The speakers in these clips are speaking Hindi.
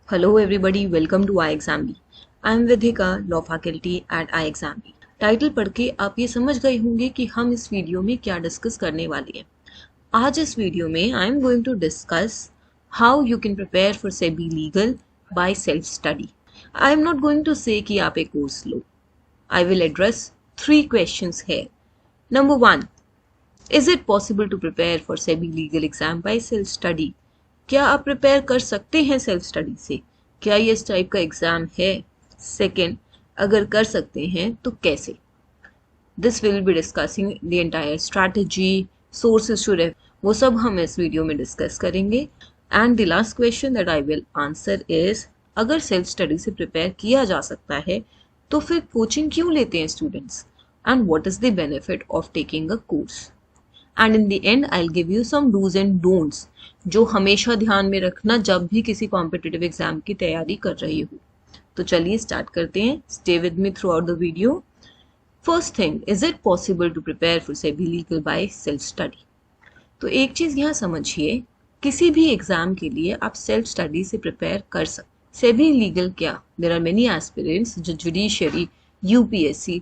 Hello everybody, welcome to iExamB. I am Vidhika, Law Faculty at iExamB. Title पढ़ के आप ये समझ गए होंगे कि हम इस वीडियो में क्या डिस्कस करने वाले हैं। आज इस वीडियो में I am going to discuss how you can prepare for SEBI legal by self study. I am not going to say कि आप एक कोर्स लो। I will address 3 questions here. Number 1, is it possible to prepare for SEBI legal exam by self study? क्या आप प्रिपेयर कर सकते हैं सेल्फ स्टडी से? क्या ये इस टाइप का एग्जाम है? सेकेंड, अगर कर सकते हैं तो कैसे? This will be discussing the entire strategy, sources to refer, वो सब हम इस वीडियो में डिस्कस करेंगे। And the last question that I will answer is, अगर सेल्फ स्टडी से प्रिपेयर किया जा सकता है तो फिर कोचिंग क्यों लेते हैं students, and what is the benefit of taking a course. And in the end I will give you some dos and don'ts जो हमेशा ध्यान में रखना जब भी किसी कॉम्पिटिटिव एग्जाम की तैयारी कर रही हो। तो चलिए स्टार्ट करते हैं। Stay with me throughout the video. First thing, is it possible to prepare for SEBI legal by self study? तो एक चीज यहाँ समझिए, किसी भी एग्जाम के लिए आप सेल्फ स्टडी से प्रिपेयर कर सकते। सेबी लीगल क्या, there are many aspirants, judiciary, UPSC,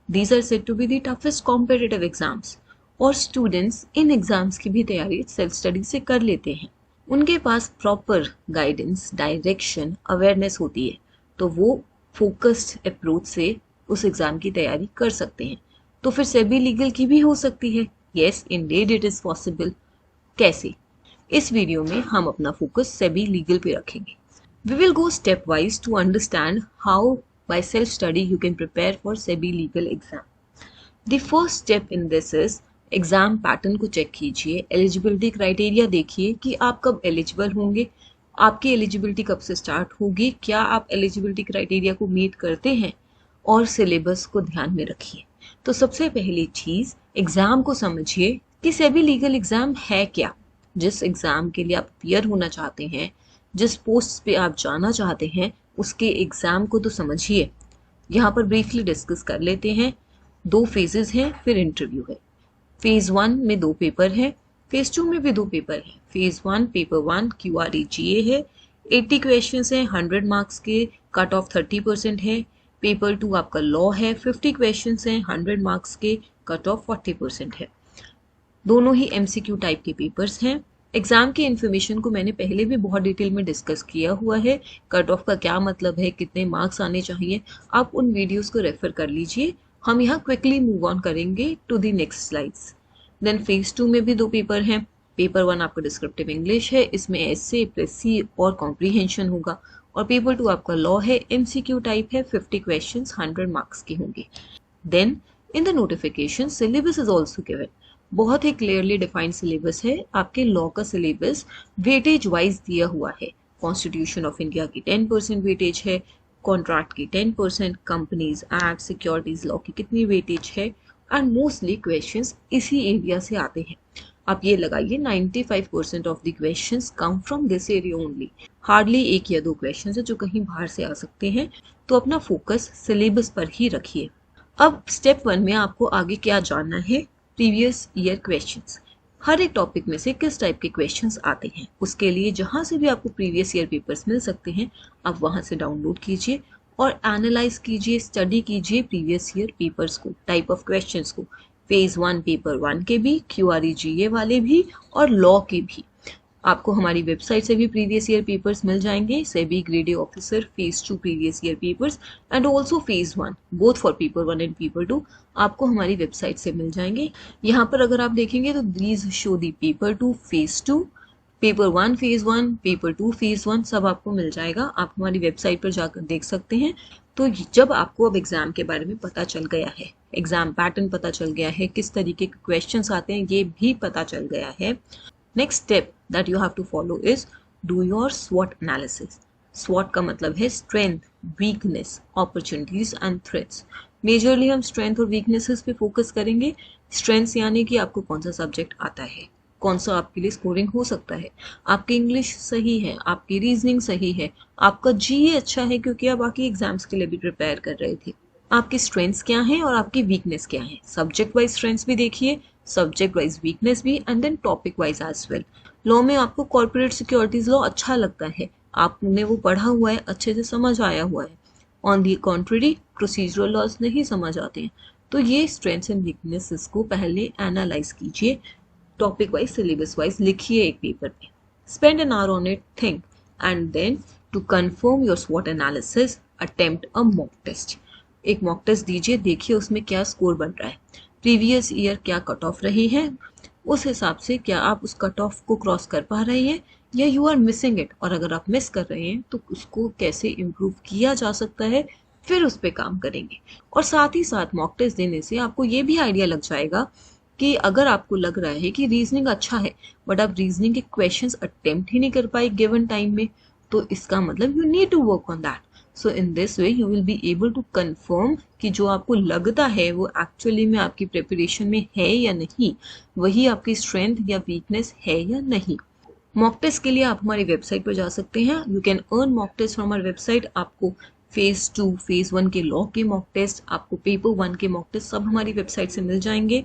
these are said to be the toughest competitive exams, और स्टूडेंट्स इन एग्जाम्स की भी तैयारी सेल्फ स्टडी से कर लेते हैं। उनके पास प्रॉपर गाइडेंस, डायरेक्शन, अवेयरनेस होती है, तो वो फोकस्ड अप्रोच से उस एग्जाम की तैयारी कर सकते हैं। तो फिर सेबी लीगल की भी हो सकती है। Yes, Indeed it is possible. कैसे? इस वीडियो में हम अपना फोकस सेबी लीगल पे रखेंगे। We will go step wise to understand how by self study you can prepare for SEBI legal exam. The first step in this is, exam pattern को चेक कीजिए, एलिजिबिलिटी क्राइटेरिया देखिए कि आप कब एलिजिबल होंगे, आपकी एलिजिबिलिटी कब से स्टार्ट होगी, क्या आप एलिजिबिलिटी क्राइटेरिया को मीट करते हैं, और सिलेबस को ध्यान में रखिए। तो सबसे पहली चीज, एग्जाम को समझिए कि सेबी लीगल एग्जाम है क्या। जिस एग्जाम के लिए आप अपियर होना चाहते हैं, जिस पोस्ट पे आप जाना चाहते हैं, उसके एग्जाम को तो समझिए। यहाँ पर ब्रीफली डिस्कस कर लेते हैं। 2 फेजेस हैं, फिर इंटरव्यू है। फेज 1 में 2 पेपर है, फेज 2 में भी 2 पेपर है। फेज 1 पेपर 1 QREGA है, 80 क्वेश्चंस हैं, 100 मार्क्स के, कट ऑफ 30% है। पेपर 2 आपका लॉ है, 50 क्वेश्चंस हैं, 100 मार्क्स के, कट ऑफ 40% है। दोनों ही MCQ टाइप के पेपर्स हैं। एग्जाम की इन्फॉर्मेशन को मैंने पहले भी बहुत डिटेल में डिस्कस किया हुआ है। कट ऑफ का क्या मतलब है, कितने मार्क्स आने चाहिए, आप उन वीडियोस को रेफर कर लीजिए। हम यहाँ क्विकली मूव ऑन करेंगे to the next slides. Then phase 2 में भी 2 पेपर हैं। पेपर 1 आपका डिस्क्रिप्टिव इंग्लिश है, इसमें एसे प्लस सी और कॉम्प्रीहेंशन होगा, और पेपर 2 आपका लॉ है, MCQ टाइप है, 50 क्वेश्चंस 100 मार्क्स के होंगे। Then in the notification syllabus is also given, बहुत ही क्लियरली डिफाइंड सिलेबस है। आपके लॉ का सिलेबस वेटेज वाइज दिया हुआ है। कॉन्स्टिट्यूशन ऑफ इंडिया की 10% वेटेज है, कॉन्ट्रैक्ट की 10%, कंपनीज एक्ट, सिक्योरिटीज लॉ की कितनी वेटेज है, एंड मोस्टली क्वेश्चंस इसी एरिया से आते हैं। आप ये लगाइए 95% of the questions come from this area only. Hardly 1 या 2 क्वेश्चंस है जो कहीं बाहर से आ सकते हैं। तो अपना फोकस सिलेबस पर ही रखिए। अब स्टेप 1 में आपको आगे क्या जानना है, प्रीवियस ईयर क्वेश्चंस। हर एक टॉपिक में से किस टाइप के क्वेश्चंस आते हैं, उसके लिए जहां से भी आपको प्रीवियस ईयर पेपर्स मिल सकते हैं, आप वहां से डाउनलोड कीजिए और एनालाइज कीजिए, स्टडी कीजिए प्रीवियस ईयर पेपर्स को, टाइप ऑफ क्वेश्चंस को। फेज 1 पेपर 1 के भी, QREGA वाले भी, और लॉ के भी। आपको हमारी वेबसाइट से भी प्रीवियस ईयर पेपर्स मिल जाएंगे, SEBI grade A officer phase 2 previous year papers and also phase 1, both for paper 1 and paper 2 आपको हमारी वेबसाइट से मिल जाएंगे। यहाँ पर अगर आप देखेंगे तो these show the paper 2 phase 2, paper 1 phase 1, paper 2 phase 1, सब आपको मिल जाएगा। आप हमारी वेबसाइट पर जाकर देख सकते हैं। तो जब आपको अब एग्जाम के बारे में पता चल गया है, एग्जाम पैटर्न पता चल गया है, किस तरीके के क्वेश्चंस आते हैं ये भी पता चल गया है, next step that you have to follow is do your SWOT analysis. SWOT का मतलब है strength, weakness, opportunities and threats. Majorly हम स्ट्रेंथ और वीकनेसेस पे फोकस करेंगे। स्ट्रेंथ्स यानी कि आपको कौन सा सब्जेक्ट आता है, कौन सा आपके लिए स्कोरिंग हो सकता है, आपकी इंग्लिश सही है, आपकी रीजनिंग सही है, आपका GA अच्छा है क्योंकि आप बाकी एग्जाम्स के लिए भी प्रिपेयर कर रहे थे। आपकी स्ट्रेंथ्स क्या हैं और आपकी वीकनेस क्या है। सब्जेक्ट वाइज स्ट्रेंथ्स भी देखिए, सब्जेक्ट वाइज वीकनेस भी, and then topic wise as well. Law में आपको कॉर्पोरेट सिक्योरिटीज लॉ अच्छा लगता है, आपने वो पढ़ा हुआ है, अच्छे से समझ आया हुआ है। On the contrary procedural laws नहीं समझ आते हैं। तो ये स्ट्रेंथ्स एंड वीकनेसेस को पहले एनालाइज कीजिए, टॉपिक वाइज सिलेबस वाइज लिखिए एक पेपर पे, spend an hour on it, think, and then to confirm your स्वॉट analysis attempt a mock test. एक मॉक टेस्ट दीजिए, देखिए उसमें क्या स्कोर बन रहा है, प्रीवियस ईयर क्या कट ऑफ रही है, उस हिसाब से क्या आप उस कट ऑफ को क्रॉस कर पा रहे हैं या यू आर मिसिंग इट, और अगर आप मिस कर रहे हैं तो उसको कैसे इम्प्रूव किया जा सकता है, फिर उस पर काम करेंगे। और साथ ही साथ मॉक टेस्ट देने से आपको ये भी आइडिया लग जाएगा कि अगर आपको लग रहा है कि रीजनिंग अच्छा है बट आप रीजनिंग के क्वेश्चंस अटेम्प्ट ही नहीं कर पाए गिवन टाइम में, तो इसका मतलब you need to work on that. So in this way you will be able to confirm कि जो आपको लगता है वो एक्चुअली में आपकी प्रिपरेशन में है या नहीं, वही आपकी स्ट्रेंथ या वीकनेस है या नहीं। मॉक टेस्ट के लिए आप हमारी वेबसाइट पर जा सकते हैं। You can earn mock test from our website. आपको फेज 2, फेज 1 के लॉ के मॉक टेस्ट, आपको पेपर 1 के मॉक टेस्ट सब हमारी वेबसाइट से मिल जाएंगे।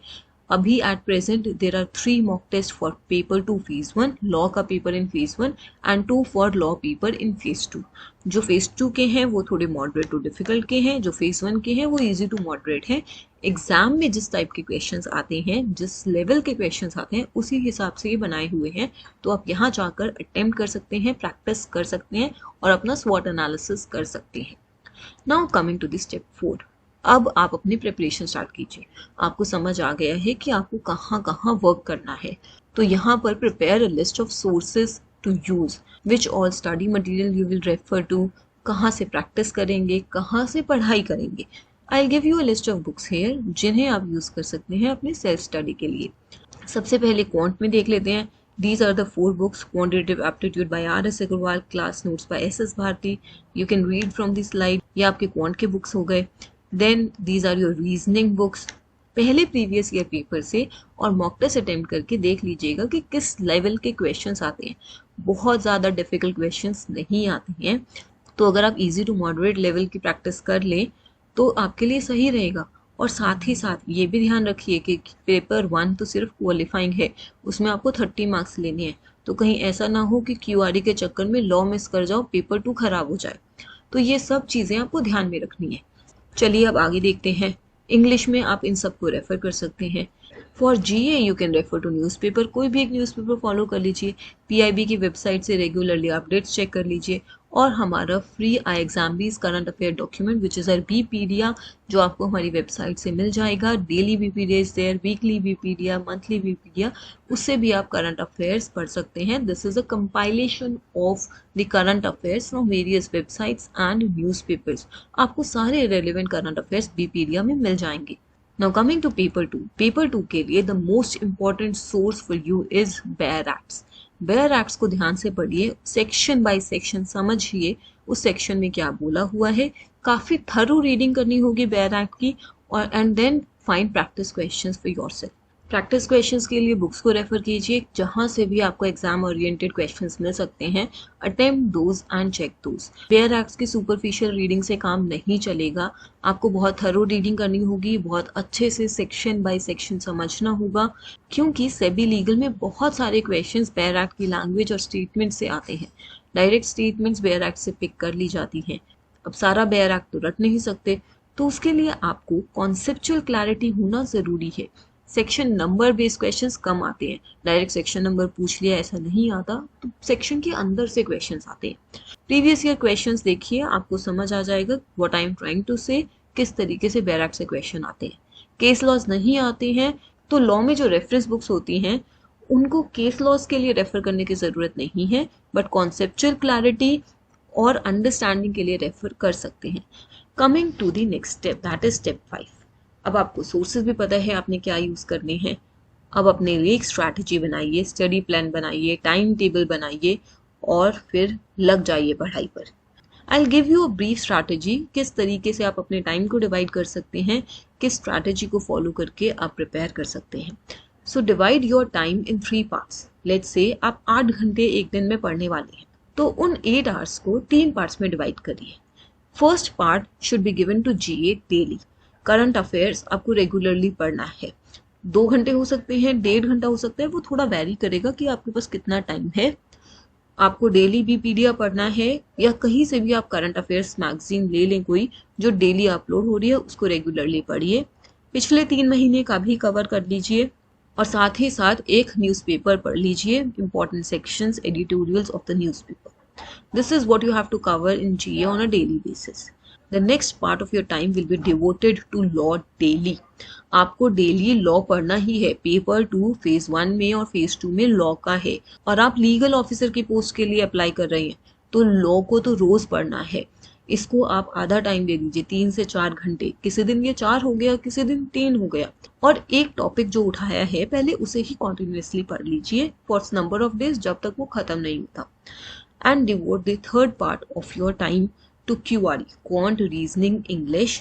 अभी at present there are 3 mock test for paper 2 phase 1, law का paper in phase 1 and 2 for law paper in phase 2। जो फेज 2 के हैं वो थोड़े मॉडरेट टू डिफिकल्ट के हैं, जो फेज 1 के हैं वो इजी टू मॉडरेट हैं। एग्जाम में जिस टाइप के क्वेश्चंस आते हैं, जिस लेवल के क्वेश्चंस आते हैं, उसी हिसाब से ये बनाए हुए हैं। तो आप यहाँ जाकर अटेम्प्ट कर सकते हैं, प्रैक्टिस कर सकते हैं और अपना स्वॉट एनालिसिस कर सकते हैं। Now coming to the step 4, अब आप अपनी प्रिपरेशन स्टार्ट कीजिए। आपको समझ आ गया है कि आपको कहाँ कहाँ वर्क करना है, तो यहाँ पर prepare a list of sources to use, which all study material you will refer to, कहाँ से प्रैक्टिस करेंगे, कहाँ से पढ़ाई करेंगे। I give you a list of books here जिन्हें आप यूज कर सकते हैं अपने सेल्फ स्टडी के लिए। सबसे पहले क्वांट में देख लेते हैं। These are the 4 books: Quantitative Aptitude by R.S. Agarwal, Class Notes by S.S. Bharti. You can read from the slide. ये आपके क्वांट के बुक्स हो गए। Then these are your reasoning books. पहले प्रीवियस ईयर पेपर से और मॉक टेस्ट अटेम्प्ट करके देख लीजिएगा कि किस लेवल के क्वेश्चंस आते हैं। बहुत ज़्यादा डिफिकल्ट क्वेश्चंस नहीं आते हैं, तो अगर आप इजी टू मॉडरेट लेवल की प्रैक्टिस कर लें तो आपके लिए सही रहेगा। और साथ ही साथ ये भी ध्यान रखिए कि पेपर 1 तो सिर्फ क्वालिफाइंग है, उसमें आपको 30 मार्क्स लेने हैं, तो कहीं ऐसा ना हो कि क्यूआरई के चक्कर में लॉ मिस कर जाओ, पेपर 2 खराब हो जाए। तो ये सब चीज़ें आपको ध्यान में रखनी है। चलिए अब आगे देखते हैं। इंग्लिश में आप इन सब को रेफर कर सकते हैं। For GA you can refer to newspaper, कोई भी एक न्यूज़पेपर फॉलो कर लीजिए, पीआईबी की वेबसाइट से रेगुलरली अपडेट्स चेक कर लीजिए, और हमारा free IXAMBI's current affair document which is our BPedia, जो आपको हमारी वेबसाइट से मिल जाएगा। Daily BPedia is there, weekly BPedia, monthly BPedia, उससे भी आप करंट अफेयर्स पढ़ सकते हैं। This is a compilation of the current affairs from various websites and newspapers. आपको सारे रेलिवेंट करंट अफेयर्स बीपीडिया में मिल जाएंगे। Now coming to paper 2. Paper 2 के लिए the most important source for you is Baer Acts. Baer Acts को ध्यान से पढ़िए, सेक्शन बाय सेक्शन समझिए उस सेक्शन में क्या बोला हुआ है। काफी थरो रीडिंग करनी होगी Baer Act की, और and then find practice questions for yourself. Practice questions के लिए बुक्स को रेफर कीजिए, जहां से भी आपको एग्जाम ओरिएंटेड क्वेश्चंस मिल सकते हैं। Attempt those and check those. Bare acts की सुपरफिशियल रीडिंग से काम नहीं चलेगा, आपको बहुत थरो रीडिंग करनी होगी, बहुत अच्छे से सेक्शन बाय सेक्शन समझना होगा, क्योंकि सेबी लीगल में बहुत सारे क्वेश्चंस बेयर एक्ट की लैंग्वेज और स्टेटमेंट से आते हैं। डायरेक्ट स्टेटमेंट्स बेयर एक्ट से पिक कर ली जाती हैं। अब सारा बेयर एक्ट तो रट नहीं सकते, तो उसके लिए आपको कॉन्सेप्चुअल क्लैरिटी होना जरूरी है। सेक्शन नंबर बेस्ड क्वेश्चंस कम आते हैं, डायरेक्ट सेक्शन नंबर पूछ लिया ऐसा नहीं आता, तो सेक्शन के अंदर से क्वेश्चंस आते हैं। प्रीवियस ईयर क्वेश्चंस देखिए, आपको समझ आ जाएगा what I am trying to say, किस तरीके से बेयर एक्ट से क्वेश्चन आते हैं। केस लॉज नहीं आते हैं तो लॉ में जो रेफरेंस बुक्स होती हैं उनको केस लॉज के लिए रेफर करने की जरूरत नहीं है, बट कॉन्सेप्चुअल क्लैरिटी और अंडरस्टैंडिंग के लिए रेफर कर सकते हैं। Coming to the next step, that is step 5। अब आपको सोर्सेज भी पता है आपने क्या यूज करने हैं। अब अपने लिए एक स्ट्रैटेजी बनाइए, स्टडी प्लान बनाइए, टाइम टेबल बनाइए और फिर लग जाइए पढ़ाई पर। आई will give you a brief strategy, किस तरीके से आप अपने टाइम को डिवाइड कर सकते हैं, किस स्ट्रैटेजी को फॉलो करके आप प्रिपेयर कर सकते हैं। So divide your time in 3 parts. Let's say आप 8 घंटे एक दिन में पढ़ने वाले हैं, तो उन 8 आवर्स को 3 पार्ट्स में डिवाइड करिए। First part should be given to GA daily. Current affairs आपको रेगुलरली पढ़ना है। 2 घंटे हो सकते हैं, 1.5 घंटा हो सकता है, वो थोड़ा वैरी करेगा कि आपके पास कितना टाइम है। आपको डेली भी पीडीएफ पढ़ना है या कहीं से भी आप करंट अफेयर्स मैगजीन ले लें कोई जो डेली अपलोड हो रही है, उसको रेगुलरली पढ़िए। पिछले 3 महीने का भी कवर कर लीजिए और साथ ही साथ एक न्यूज़पेपर पढ़ लीजिए, important sections, editorials of the newspaper. This is what you have to cover in GA on a daily basis. The next part of your time will be devoted to law daily. आपको डेली लॉ पढ़ना ही है। पेपर 2 फेज 1 में और फेज 2 में लॉ का है और आप लीगल ऑफिसर की पोस्ट के लिए अप्लाई कर रहे हैं तो लॉ को तो रोज पढ़ना है। इसको आप आधा टाइम दे दीजिए, 3 से 4 घंटे। किसी दिन ये 4 हो गया, किसी दिन 3 हो गया। और एक टॉपिक जो उठाया है पहले उसे ही कॉन्टिन्यूसली पढ़ लीजिए फॉर नंबर ऑफ डेज जब तक वो खत्म नहीं होता। And devote the third part of your time to QRE, Quant, Reasoning, English.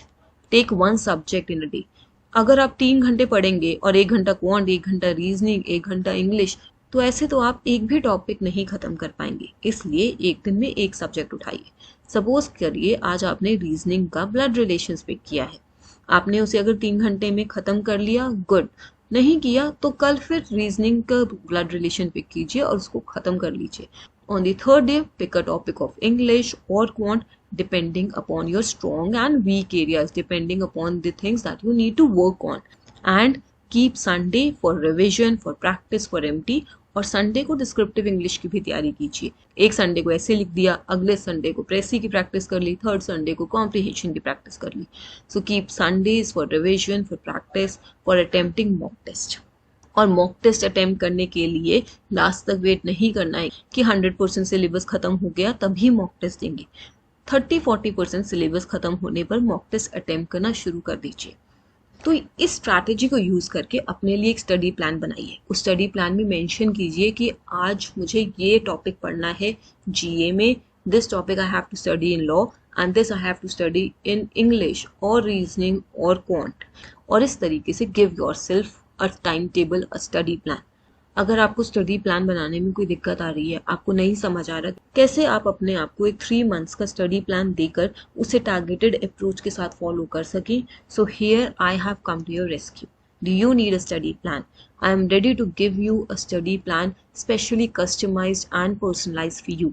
Take one subject in a day. अगर आप 3 घंटे पढ़ेंगे और 1 घंटा क्वांट, 1 घंटा रीजनिंग, 1 घंटा इंग्लिश, तो ऐसे तो आप एक भी टॉपिक नहीं खत्म कर पाएंगे। इसलिए एक दिन में एक सब्जेक्ट उठाइए। सपोज करिए आज आपने रीजनिंग का ब्लड रिलेशंस पिक किया है, आपने उसे अगर 3 घंटे में खत्म कर लिया, गुड। नहीं किया तो कल फिर रीजनिंग का ब्लड रिलेशन पिक कीजिए और उसको खत्म कर लीजिए। On the third day, pick a topic of English or quant depending upon your strong and weak areas, depending upon the things that you need to work on. And keep Sunday for revision, for practice, for MT. और संडे को डिस्क्रिप्टिव इंग्लिश की भी तैयारी कीजिए। एक संडे को ऐसे लिख दिया, अगले संडे को प्रेसी की प्रैक्टिस कर ली, थर्ड संडे को कॉम्प्रिहेंशन की प्रैक्टिस कर ली। So keep Sundays for revision, for practice, for attempting mock test. और मॉक टेस्ट अटेम्प्ट करने के लिए लास्ट तक वेट नहीं करना है कि 100% सिलेबस खत्म हो गया तभी मॉक टेस्ट देंगे। 30-40% सिलेबस खत्म होने पर मॉक टेस्ट अटेम्प्ट करना शुरू कर दीजिए। तो इस स्ट्रैटेजी को यूज करके अपने लिए एक स्टडी प्लान बनाइए। उस स्टडी प्लान में मेंशन कीजिए कि आज मुझे ये टॉपिक पढ़ना है जीए में, this topic I have to study in law and this I have to study in English और रीजनिंग और क्वांट। और इस तरीके से give yourself a time table, a study plan. अगर आपको स्टडी प्लान बनाने में कोई दिक्कत आ रही है, आपको नहीं समझ आ रहा कैसे आप अपने आप को एक 3 मंथ्स का स्टडी प्लान देकर उसे टारगेटेड अप्रोच के साथ फॉलो कर सकें, so here I have come to your rescue. Do you need a study plan? I am ready to give you a study plan specially customized and personalized for you.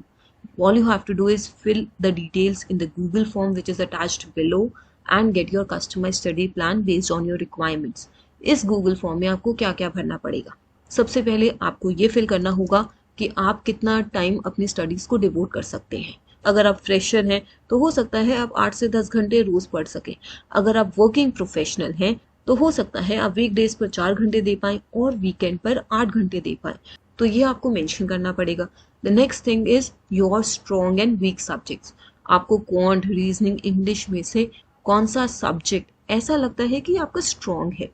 All you have to do is fill the details in the Google form which is attached below and get your customized study plan based on your requirements. इस गूगल फॉर्म में आपको क्या क्या भरना पड़ेगा? सबसे पहले आपको ये फिल करना होगा कि आप कितना टाइम अपनी स्टडीज को डिवोट कर सकते हैं। अगर आप फ्रेशर हैं तो हो सकता है आप 8 से 10 घंटे रोज पढ़ सकें। अगर आप वर्किंग प्रोफेशनल हैं तो हो सकता है आप वीकडेज पर 4 घंटे दे पाएं और वीकेंड पर 8 घंटे दे पाएं। तो ये आपको मेंशन करना पड़ेगा। The next thing is your strong and weak subjects. आपको क्वांट, रीजनिंग, इंग्लिश में से कौन सा सब्जेक्ट ऐसा लगता है कि आपका स्ट्रॉन्ग है।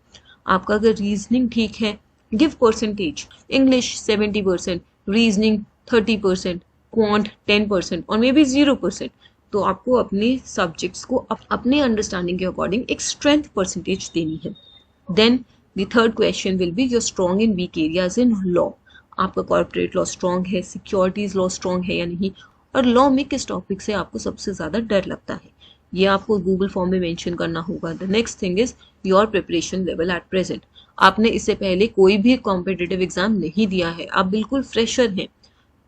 आपका अगर रीजनिंग ठीक है, give percentage. English 70%, reasoning 30%, quant 10% और मे बी 0%। तो आपको अपने सब्जेक्ट्स को अपने अंडरस्टैंडिंग के अकॉर्डिंग एक स्ट्रेंथ परसेंटेज देनी है। Then the third question will be your strong in weak areas in law. आपका कॉर्पोरेट लॉ स्ट्रॉन्ग है, सिक्योरिटीज लॉ स्ट्रॉन्ग है या नहीं, और लॉ में किस टॉपिक से आपको सबसे ज्यादा डर लगता है, ये आपको गूगल फॉर्म में मेंशन करना होगा। The next thing is your preparation level at present. आपने इससे पहले कोई भी कॉम्पिटिटिव एग्जाम नहीं दिया है, आप बिल्कुल फ्रेशर हैं,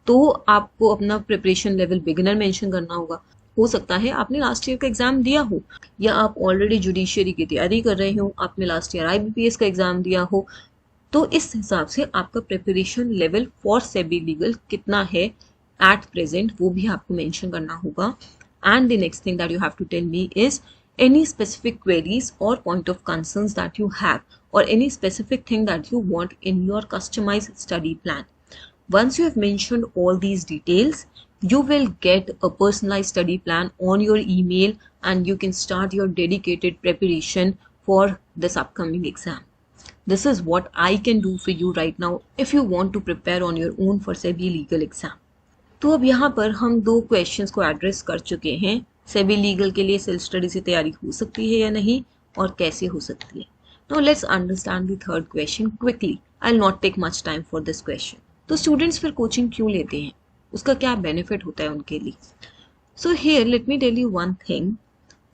तो आपको अपना प्रिपरेशन लेवल बिगिनर मेंशन करना होगा। हो सकता है आपने लास्ट ईयर का एग्जाम दिया हो या आप ऑलरेडी जुडिशियरी की तैयारी कर रहे हो, आपने लास्ट ईयर IBPS का एग्जाम दिया हो, तो इस हिसाब से आपका preparation level for SEBI legal कितना है एट प्रेजेंट वो भी आपको मेंशन करना होगा। And the next thing that you have to tell me is any specific queries or point of concerns that you have or any specific thing that you want in your customized study plan. Once you have mentioned all these details, you will get a personalized study plan on your email and you can start your dedicated preparation for this upcoming exam. This is what I can do for you right now if you want to prepare on your own for SEBI legal exam. तो अब यहाँ पर हम 2 क्वेश्चंस को एड्रेस कर चुके हैं। सेबी लीगल के लिए सेल्फ स्टडी से तैयारी हो सकती है या नहीं और कैसे हो सकती है। Now let's understand the third question quickly. I will not take much time for this question. तो स्टूडेंट्स फिर कोचिंग क्यों लेते हैं, उसका क्या बेनिफिट होता है उनके लिए? So here let me tell you one thing.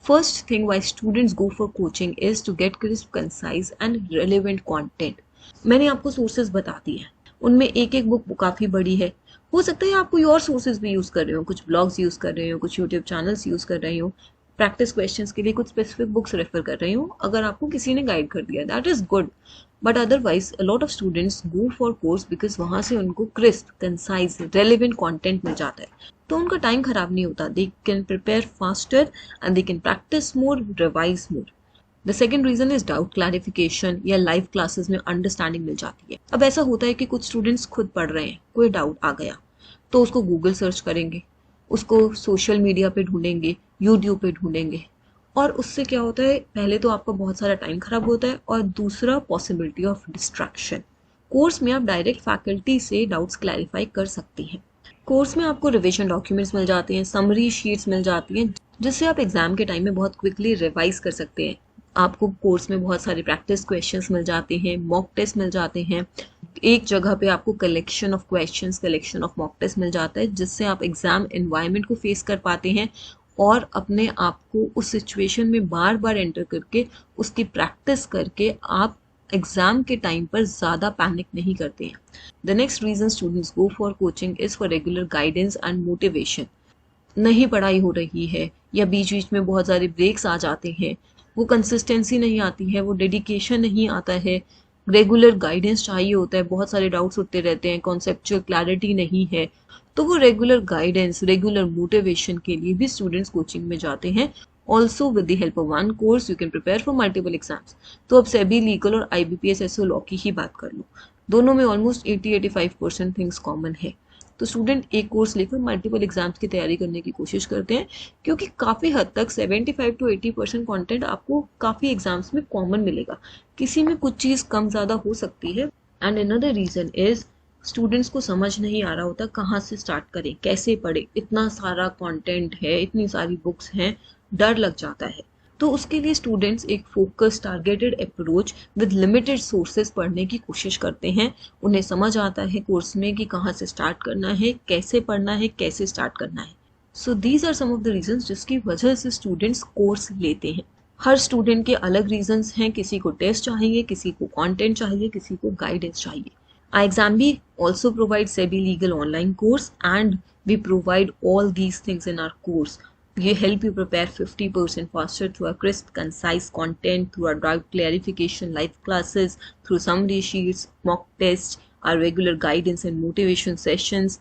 First thing why students go for coaching is to get crisp, concise and relevant content. मैंने आपको सोर्सेज बता दिए हैं, उनमें एक एक बुक काफ़ी बड़ी है हो सकता है आप कोई और सोर्सेज भी यूज़ कर रहे हो, कुछ ब्लॉग्स यूज़ कर रहे हो, कुछ यूट्यूब चैनल्स यूज़ कर रहे हो, प्रैक्टिस क्वेश्चंस के लिए कुछ स्पेसिफिक बुक्स रेफर कर रहे हो, अगर आपको किसी ने गाइड कर दिया that is good. But otherwise a lot of students go for course because वहाँ से उनको क्रिस्प, कंसाइज, रेलिवेंट कंटेंट मिल जाता है, तो उनका टाइम खराब नहीं होता। They can prepare faster and they can practice more, revise more. The second reason is doubt clarification या लाइव क्लासेस में अंडरस्टैंडिंग मिल जाती है। अब ऐसा होता है कि कुछ स्टूडेंट्स खुद पढ़ रहे हैं, कोई डाउट आ गया तो उसको गूगल सर्च करेंगे, उसको सोशल मीडिया पे ढूंढेंगे, यूट्यूब पे ढूंढेंगे, और उससे क्या होता है, पहले तो आपका बहुत सारा टाइम खराब होता है और दूसरा पॉसिबिलिटी ऑफ डिस्ट्रैक्शन। कोर्स में आप डायरेक्ट फैकल्टी से डाउट्स क्लैरिफाई कर सकती हैं। कोर्स में आपको रिविजन डॉक्यूमेंट्स मिल जाते हैं, समरी शीट्स मिल जाती हैं, जिससे आप एग्जाम के टाइम में बहुत क्विकली रिवाइज कर सकते हैं। आपको कोर्स में बहुत सारे प्रैक्टिस क्वेश्चंस मिल जाते हैं, मॉक टेस्ट मिल जाते हैं, एक जगह पे आपको collection of questions, collection of mock test मिल जाता है, जिससे आप एग्जाम एनवायरनमेंट को फेस कर पाते हैं और अपने आप को उस सिचुएशन में बार बार एंटर करके उसकी प्रैक्टिस करके आप एग्जाम के टाइम पर ज़्यादा पैनिक नहीं करते हैं। The next reason students go for coaching is for regular guidance and motivation. नहीं पढ़ाई हो रही है या बीच बीच में बहुत सारे ब्रेक्स आ जाते हैं, वो कंसिस्टेंसी नहीं आती है, वो डेडिकेशन नहीं आता है, रेगुलर गाइडेंस चाहिए होता है, बहुत सारे डाउट्स उठते रहते हैं, कॉन्सेप्चुअल क्लैरिटी नहीं है, तो वो रेगुलर गाइडेंस, रेगुलर मोटिवेशन के लिए भी स्टूडेंट्स कोचिंग में जाते हैं। Also with the help of one course you can prepare for multiple exams. तो अब सेबी लीगल और IBPS SO लॉ की ही बात कर लो, दोनों में ऑलमोस्ट 80-85% थिंग्स कॉमन है। तो स्टूडेंट एक कोर्स लेकर मल्टीपल एग्जाम्स की तैयारी करने की कोशिश करते हैं, क्योंकि काफ़ी हद तक 75-80% कंटेंट आपको काफ़ी एग्जाम्स में कॉमन मिलेगा, किसी में कुछ चीज़ कम ज़्यादा हो सकती है। And another reason is students को समझ नहीं आ रहा होता कहाँ से स्टार्ट करें, कैसे पढ़े, इतना सारा कंटेंट है, इतनी सारी बुक्स हैं, डर लग जाता है। तो उसके लिए स्टूडेंट्स एक focus, targeted approach with limited sources पढ़ने की कोशिश करते हैं। उन्हें समझ आता है कोर्स में कि कहाँ से स्टार्ट करना है, कैसे पढ़ना है, कैसे स्टार्ट करना है। So these are some of the reasons जिसकी वजह से स्टूडेंट्स कोर्स लेते हैं। हर स्टूडेंट के अलग रीजंस हैं, किसी को टेस्ट चाहिए, किसी को कंटेंट चाहिए, किसी को गाइडेंस चाहिए। iExamBee also provides SEBI legal online course and we provide all these things in our course. We help you prepare 50% faster through a crisp, concise content, through our doubt clarification live classes, through summary sheets, mock tests, our regular guidance and motivation sessions.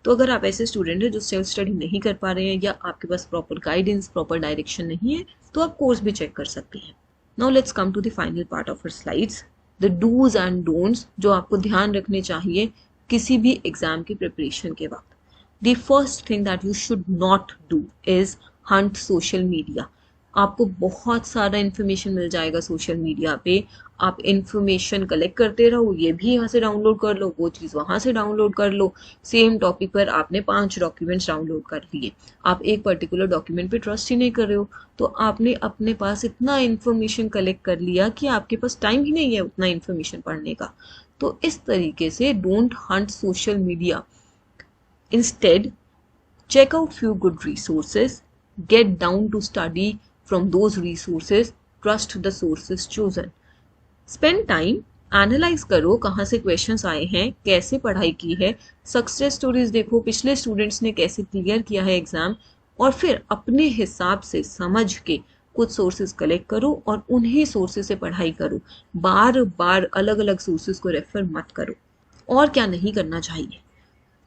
तो अगर आप ऐसे स्टूडेंट हैं जो सेल्फ स्टडी नहीं कर पा रहे हैं या आपके पास प्रॉपर गाइडेंस, प्रॉपर डायरेक्शन नहीं है, तो आप कोर्स भी चेक कर सकते हैं। Now let's come to the final part of our slides, the dos and don'ts जो आपको ध्यान रखने चाहिए किसी भी एग्जाम की प्रिपरेशन के वक्त। The first thing that you should not do is Hunt social media. आपको बहुत सारा इन्फॉर्मेशन मिल जाएगा सोशल मीडिया पे, आप इन्फॉर्मेशन कलेक्ट करते रहो, ये भी यहाँ से डाउनलोड कर लो, वो चीज़ वहाँ से डाउनलोड कर लो। सेम टॉपिक पर आपने 5 डॉक्यूमेंट्स डाउनलोड कर लिए, आप एक पर्टिकुलर डॉक्यूमेंट पे ट्रस्ट ही नहीं कर रहे हो, तो आपने अपने पास इतना इन्फॉर्मेशन कलेक्ट कर लिया कि आपके पास टाइम ही नहीं है उतना इन्फॉर्मेशन पढ़ने का। तो इस तरीके से don't Hunt social media, instead check out few good resources, get down to study from those resources, trust the sources chosen. Spend time, analyse करो कहाँ से क्वेश्चंस आए हैं, कैसे पढ़ाई की है, सक्सेस स्टोरीज देखो पिछले स्टूडेंट्स ने कैसे क्लियर किया है एग्जाम, और फिर अपने हिसाब से समझ के कुछ सोर्सेज कलेक्ट करो और उन्हीं सोर्सेज से पढ़ाई करो। बार बार अलग अलग सोर्सेज को रेफर मत करो। और क्या नहीं करना चाहिए,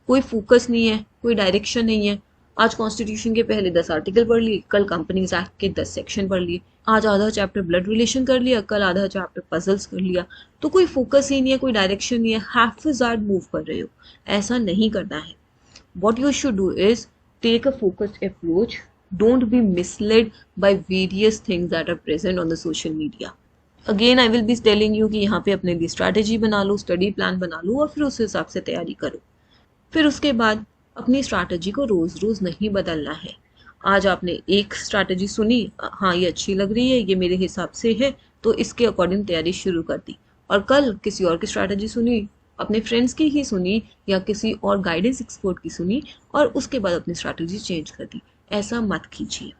कोई फोकस नहीं है, कोई डायरेक्शन नहीं है। आज कॉन्स्टिट्यूशन के पहले 10 आर्टिकल पढ़ लिए, कल कंपनीज एक्ट के 10 सेक्शन पढ़ लिए, आज आधा चैप्टर ब्लड रिलेशन कर लिया, कल आधा चैप्टर पजल्स कर लिया। तो कोई फोकस ही नहीं है, कोई डायरेक्शन नहीं है, हैफिजार्ड मूव कर रहे हो। ऐसा नहीं करना है। What you should do is take a focused approach, don't be misled by various things that are present on the social media. Again I will be telling you कि यहाँ पे अपने लिए स्ट्रैटेजी बना लो, स्टडी प्लान बना लो और फिर उस हिसाब से तैयारी करो। फिर उसके बाद अपनी स्ट्रैटेजी को रोज रोज नहीं बदलना है। आज आपने एक स्ट्रैटेजी सुनी, हाँ ये अच्छी लग रही है, ये मेरे हिसाब से है, तो इसके अकॉर्डिंग तैयारी शुरू कर दी, और कल किसी और की स्ट्रैटेजी सुनी, अपने फ्रेंड्स की ही सुनी या किसी और गाइडेंस एक्सपर्ट की सुनी, और उसके बाद अपनी स्ट्रैटेजी चेंज कर दी। ऐसा मत कीजिए।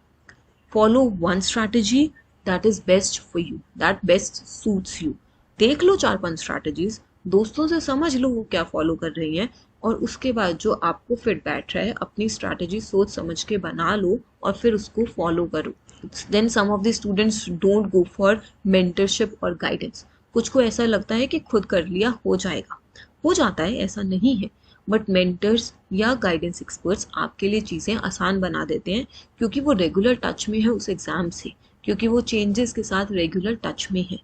Follow one strategy that is best for you, that best suits you. देख लो 4-5 स्ट्रैटेजीज, दोस्तों से समझ लो वो क्या फॉलो कर रही हैं, और उसके बाद जो आपको फिट बैठ रहा है अपनी स्ट्रैटेजी सोच समझ के बना लो और फिर उसको फॉलो करो। Then some of the students don't go for mentorship और गाइडेंस। कुछ को ऐसा लगता है कि खुद कर लिया हो जाएगा, हो जाता है, ऐसा नहीं है, बट मेंटर्स या गाइडेंस एक्सपर्ट्स आपके लिए चीज़ें आसान बना देते हैं क्योंकि वो रेगुलर टच में है उस एग्ज़ाम से, क्योंकि वो चेंजेस के साथ रेगुलर टच में है।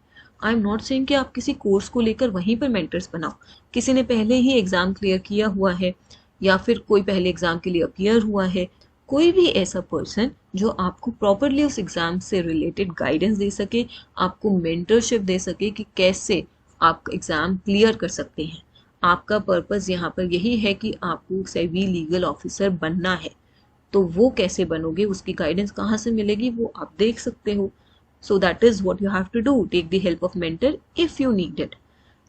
आई एम नॉट सेइंग कि आप किसी कोर्स को लेकर वहीं पर मेंटर्स बनाओ। किसी ने पहले ही एग्ज़ाम क्लियर किया हुआ है या फिर कोई पहले एग्ज़ाम के लिए अपीयर हुआ है, कोई भी ऐसा पर्सन जो आपको प्रॉपरली उस एग्ज़ाम से रिलेटेड गाइडेंस दे सके, आपको मेंटरशिप दे सके कि कैसे आप एग्ज़ाम क्लियर कर सकते हैं। आपका पर्पस यहाँ पर यही है कि आपको सेबी लीगल ऑफिसर बनना है, तो वो कैसे बनोगे, उसकी गाइडेंस कहाँ से मिलेगी वो आप देख सकते हो। So that is what you have to do. Take the help of mentor if you need it.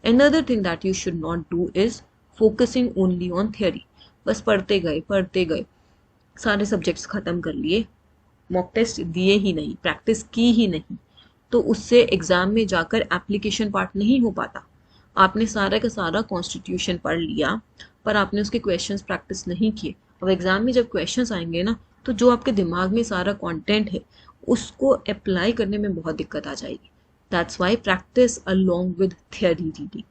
Another thing that you should not do is focusing only on theory. बस पढ़ते गए सारे सब्जेक्ट्स खत्म कर लिए, मॉक टेस्ट दिए ही नहीं, प्रैक्टिस की ही नहीं, तो उससे एग्जाम में जाकर एप्लीकेशन पार्ट नहीं हो पाता। आपने सारा का सारा कॉन्स्टिट्यूशन पढ़ लिया पर आपने उसके क्वेश्चंस प्रैक्टिस नहीं किए। अब एग्जाम में जब क्वेश्चंस आएंगे ना, तो जो आपके दिमाग में सारा कंटेंट है उसको अप्लाई करने में बहुत दिक्कत आ जाएगी। That's why practice along with theory reading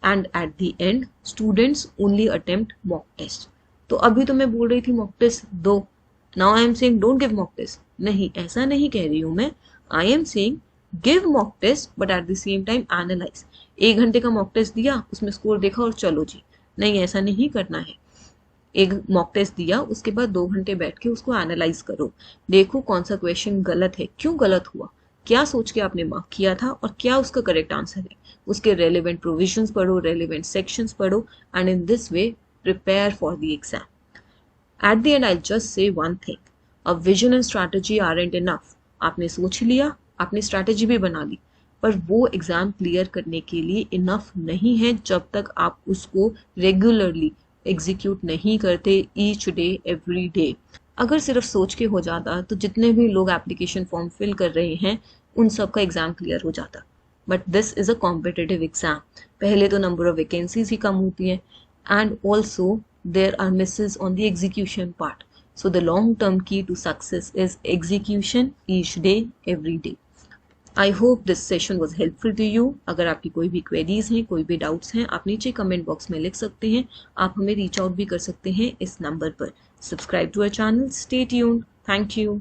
and at the end students only attempt mock test. तो अभी तो मैं बोल रही थी मॉक टेस्ट दो, now I am saying don't give mock test. नहीं, ऐसा नहीं कह रही हूँ मैं। I am saying give mock test but at the same time analyse. 1 घंटे का मॉक टेस्ट दिया, उसमें स्कोर देखा और चलो जी, नहीं, ऐसा नहीं करना है। एक मॉक टेस्ट दिया, उसके बाद 2 घंटे बैठ के उसको एनालाइज करो, देखो कौन सा क्वेश्चन गलत है, क्यों गलत हुआ, क्या सोच के आपने मार्क किया था और क्या उसका करेक्ट आंसर है। उसके रेलेवेंट प्रोविजंस पढ़ो, रेलेवेंट सेक्शंस पढ़ो and in this way prepare for the exam. Eight the end I just say one thing, a vision and strategy aren't enough. आपने सोच लिया, आपने स्ट्रैटेजी भी बना ली, पर वो एग्जाम क्लियर करने के लिए इनफ नहीं है जब तक आप उसको रेगुलरली एग्जीक्यूट नहीं करते ईच डे एवरी डे। अगर सिर्फ सोच के हो जाता तो जितने भी लोग एप्लीकेशन फॉर्म फिल कर रहे हैं उन सब का एग्जाम क्लियर हो जाता। But this is a competitive exam. पहले तो नंबर ऑफ वैकेंसीज ही कम होती हैं and also there are misses on the execution part. So the long term key to success is execution each day every day. I hope this session was helpful to you. अगर आपकी कोई भी क्वेरीज हैं, कोई भी डाउट्स हैं, आप नीचे कमेंट बॉक्स में लिख सकते हैं। आप हमें रीच आउट भी कर सकते हैं इस नंबर पर। Subscribe to our channel, stay tuned, thank you.